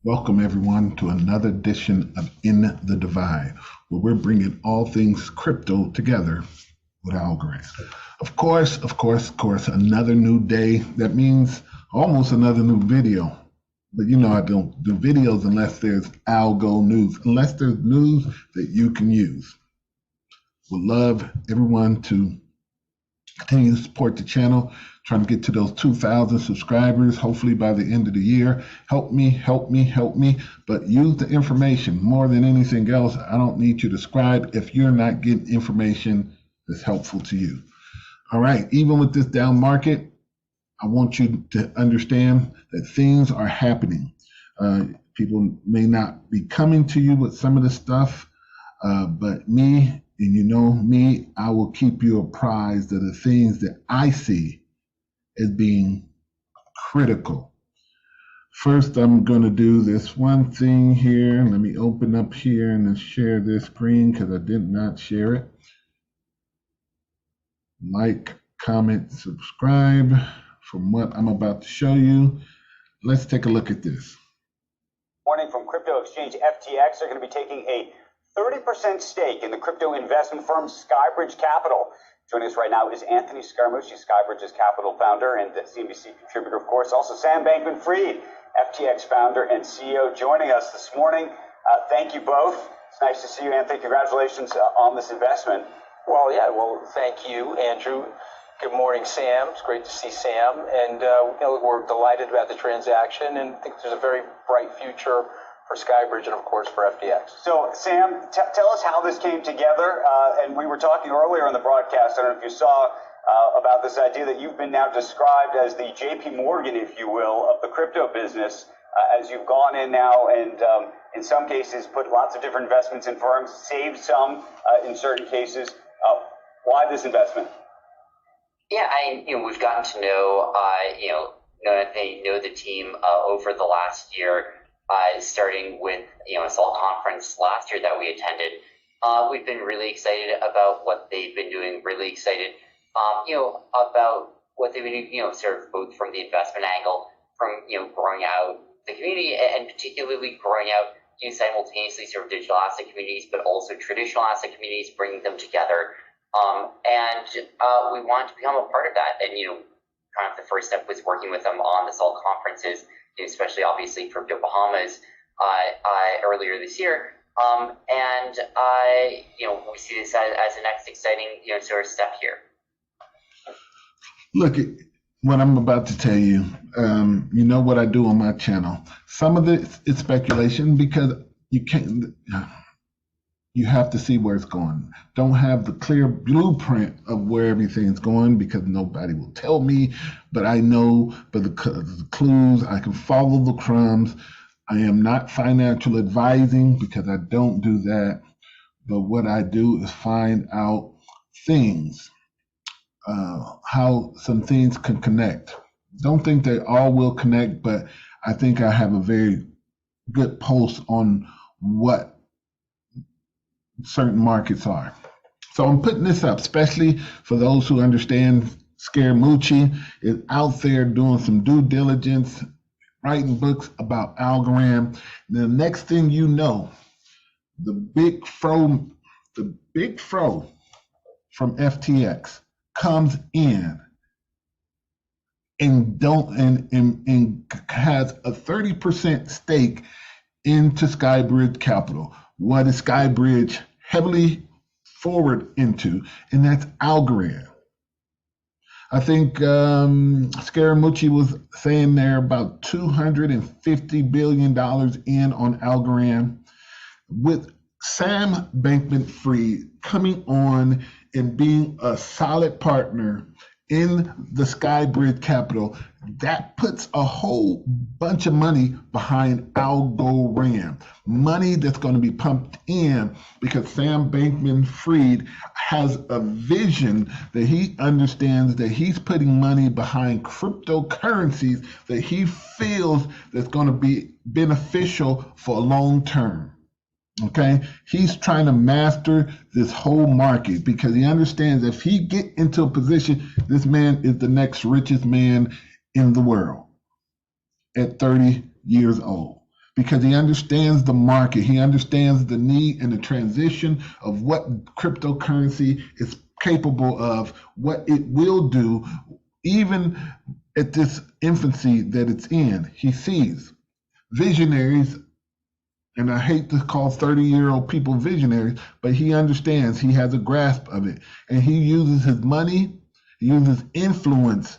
Welcome everyone to another edition of In the Divide, where we're bringing all things crypto together with Algorand. Of course, another new day. That means almost another new video. But you know I don't do videos unless there's Algo news, unless there's news that you can use. Would love everyone to continue to support the channel, trying to get to those 2,000 subscribers, hopefully by the end of the year. Help me, but use the information more than anything else. I don't need you to subscribe if you're not getting information that's helpful to you. All right, even with this down market, I want you to understand that things are happening. People may not be coming to you with some of the stuff, but me, and you know me, I will keep you apprised of the things that I see as being critical. First, I'm going to do this one thing here. Let me open up here and share this screen because I did not share it. Like, comment, subscribe from what I'm about to show you. Let's take a look at this. Morning from crypto exchange FTX. They're going to be taking a 30% stake in the crypto investment firm Skybridge Capital. Joining us right now is Anthony Scaramucci, Skybridge's capital founder and the CNBC contributor, of course. Also Sam Bankman-Fried, FTX founder and CEO, joining us this morning. Thank you both. It's nice to see you, Anthony. Congratulations on this investment. Well, thank you, Andrew. Good morning, Sam. It's great to see Sam. And we're delighted about the transaction and think there's a very bright future for Skybridge and, of course, for FTX. So, Sam, tell us how this came together. And we were talking earlier in the broadcast, I don't know if you saw, about this idea that you've been now described as the JP Morgan, if you will, of the crypto business, as you've gone in now and in some cases put lots of different investments in firms, saved some in certain cases. Why this investment? Yeah, we've gotten to know, know the team over the last year. Starting with a Salt conference last year that we attended. We've been really excited about what they've been doing, really excited about what they've been doing, sort of both from the investment angle, from growing out the community and particularly growing out simultaneously sort of digital asset communities, but also traditional asset communities, bringing them together. And we wanted to become a part of that. And kind of the first step was working with them on the Salt conferences, especially obviously Crypto Bahamas earlier this year. We see this as the next exciting sort of step here. Look, what I'm about to tell you, you know what I do on my channel. Some of this is speculation because you have to see where it's going. Don't have the clear blueprint of where everything's going because nobody will tell me, but I know by the clues, I can follow the crumbs. I am not financial advising because I don't do that, but what I do is find out things, how some things can connect. Don't think they all will connect, but I think I have a very good pulse on what certain markets are. So I'm putting this up, especially for those who understand Scaramucci is out there doing some due diligence, writing books about Algorand. The next thing you know, the big fro from FTX comes in and has a 30% stake into Skybridge Capital. What is Skybridge heavily forward into? And that's Algorand. I think Scaramucci was saying there about $250 billion in on Algorand, with Sam Bankman-Fried coming on and being a solid partner in the Skybridge Capital. That puts a whole bunch of money behind Algorand, money that's going to be pumped in because Sam Bankman-Fried has a vision that he understands that he's putting money behind cryptocurrencies that he feels that's going to be beneficial for a long term. Okay, he's trying to master this whole market because he understands if he get into a position, this man is the next richest man in the world at 30 years old. because he understands the market. He understands the need and the transition of what cryptocurrency is capable of, what it will do, even at this infancy that it's in. He sees visionaries, and I hate to call 30-year-old people visionaries, but he understands, he has a grasp of it. And he uses his money, he uses influence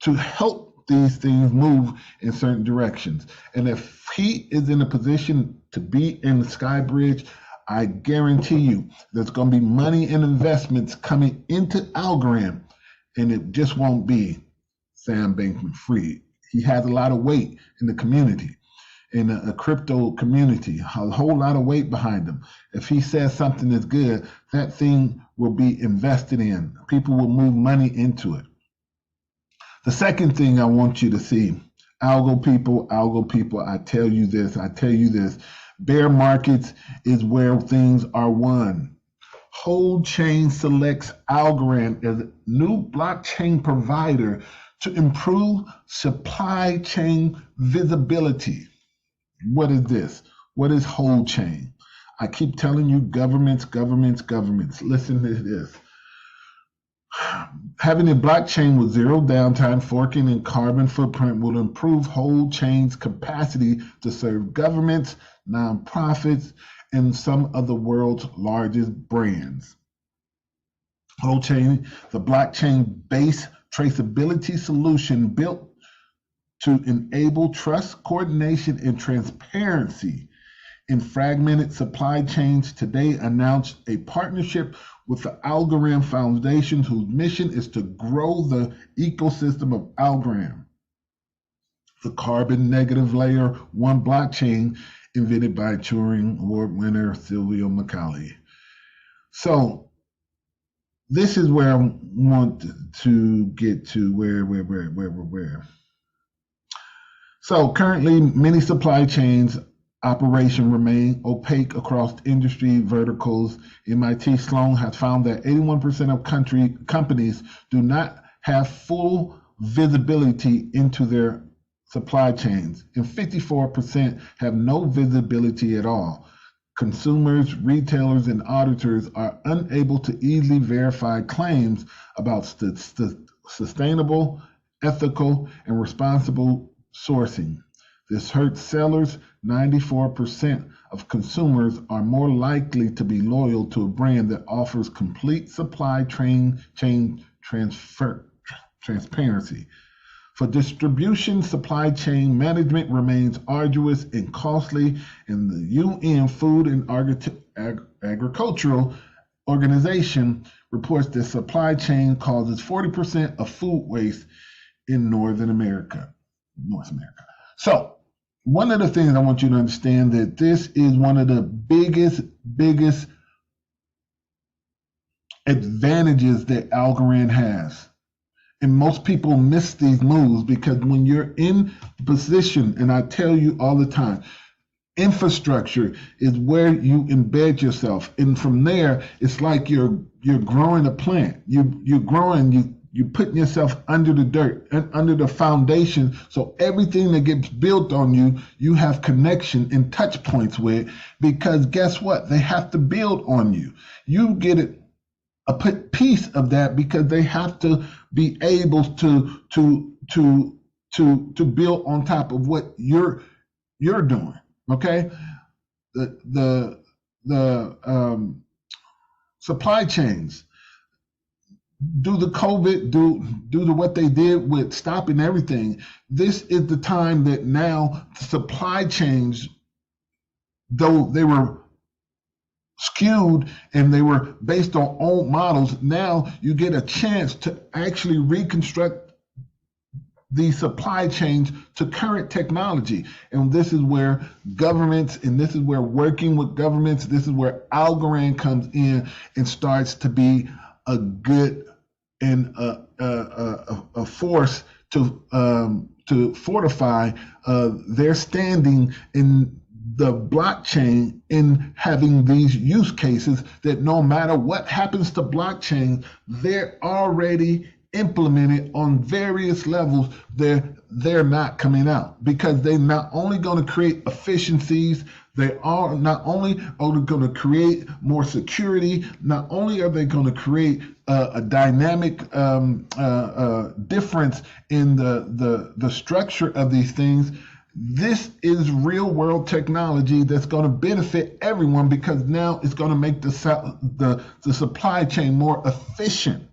to help these things move in certain directions. And if he is in a position to be in the Skybridge, I guarantee you there's going to be money and investments coming into Algorand, and it just won't be Sam Bankman-Fried. He has a lot of weight in the community, in a crypto community, a whole lot of weight behind him. If he says something is good, that thing will be invested in. People will move money into it. The second thing I want you to see, Algo people, I tell you this, bear markets is where things are won. Wholechain selects Algorand as a new blockchain provider to improve supply chain visibility. What is this? What is Wholechain? I keep telling you, governments. Listen to this. Having a blockchain with zero downtime, forking, and carbon footprint will improve Wholechain's capacity to serve governments, nonprofits, and some of the world's largest brands. Wholechain, the blockchain-based traceability solution built to enable trust, coordination, and transparency in fragmented supply chains, today announced a partnership with the Algorand Foundation, whose mission is to grow the ecosystem of Algorand, the carbon negative layer 1 blockchain invented by Turing Award winner Silvio Macaulay. So this is where I want to get to. Where. So currently, many supply chains operation remain opaque across industry verticals. MIT Sloan has found that 81% of companies do not have full visibility into their supply chains, and 54% have no visibility at all. Consumers, retailers, and auditors are unable to easily verify claims about sustainable, ethical, and responsible sourcing. This hurts sellers. 94% of consumers are more likely to be loyal to a brand that offers complete supply chain transparency. For distribution, supply chain management remains arduous and costly, and the UN Food and Agricultural Organization reports that supply chain causes 40% of food waste in North America. So, one of the things I want you to understand that this is one of the biggest advantages that Algorand has. And most people miss these moves because when you're in position, and I tell you all the time, infrastructure is where you embed yourself. And from there, it's like you're growing a plant. You're growing, you're putting yourself under the dirt and under the foundation. So everything that gets built on you, you have connection and touch points with, because guess what? They have to build on you. You get it, a piece of that, because they have to be able to build on top of what you're doing. Okay, the supply chains, due to COVID, due to what they did with stopping everything, this is the time that now the supply chains, though they were skewed and they were based on old models, now you get a chance to actually reconstruct the supply chains to current technology. And this is where governments, and this is where working with governments, this is where Algorand comes in and starts to be a good and a force to fortify their standing in the blockchain, in having these use cases that no matter what happens to blockchain, they're already implemented on various levels, they're not coming out, because they're not only going to create efficiencies, they are not only going to create more security, not only are they going to create a dynamic difference in the structure of these things. This is real world technology that's going to benefit everyone, because now it's going to make the supply chain more efficient.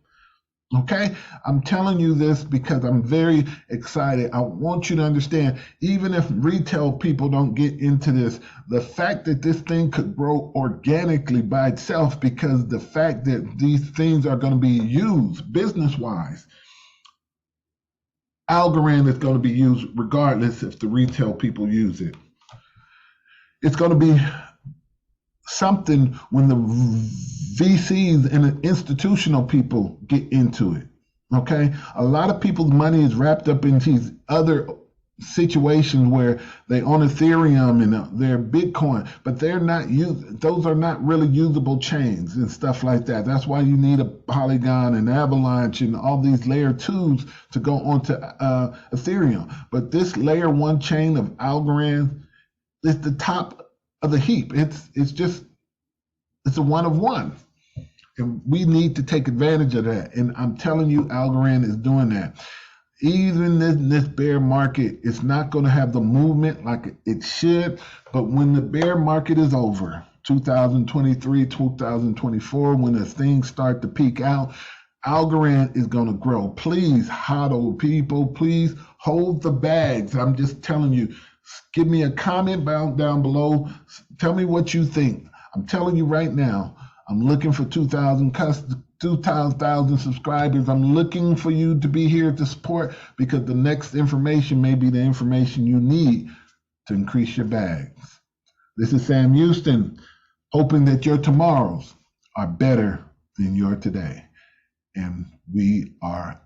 Okay, I'm telling you this because I'm very excited. I want you to understand, even if retail people don't get into this, the fact that this thing could grow organically by itself, because the fact that these things are going to be used business-wise, Algorand is going to be used regardless if the retail people use it. It's going to be something when the VCs and the institutional people get into it. Okay, a lot of people's money is wrapped up in these other situations where they own Ethereum and they're Bitcoin, but they're not those are not really usable chains and stuff like that. That's why you need a Polygon and Avalanche and all these layer 2s to go onto Ethereum. But this layer 1 chain of Algorand is the top of the heap. It's a one of one. And we need to take advantage of that. And I'm telling you, Algorand is doing that. Even in this bear market, it's not going to have the movement like it should. But when the bear market is over, 2023, 2024, when the things start to peak out, Algorand is going to grow. Please, HODL people, please hold the bags. I'm just telling you, give me a comment down below. Tell me what you think. I'm telling you right now, I'm looking for 2,000 subscribers. I'm looking for you to be here to support, because the next information may be the information you need to increase your bags. This is Sam Houston, hoping that your tomorrows are better than your today. And we are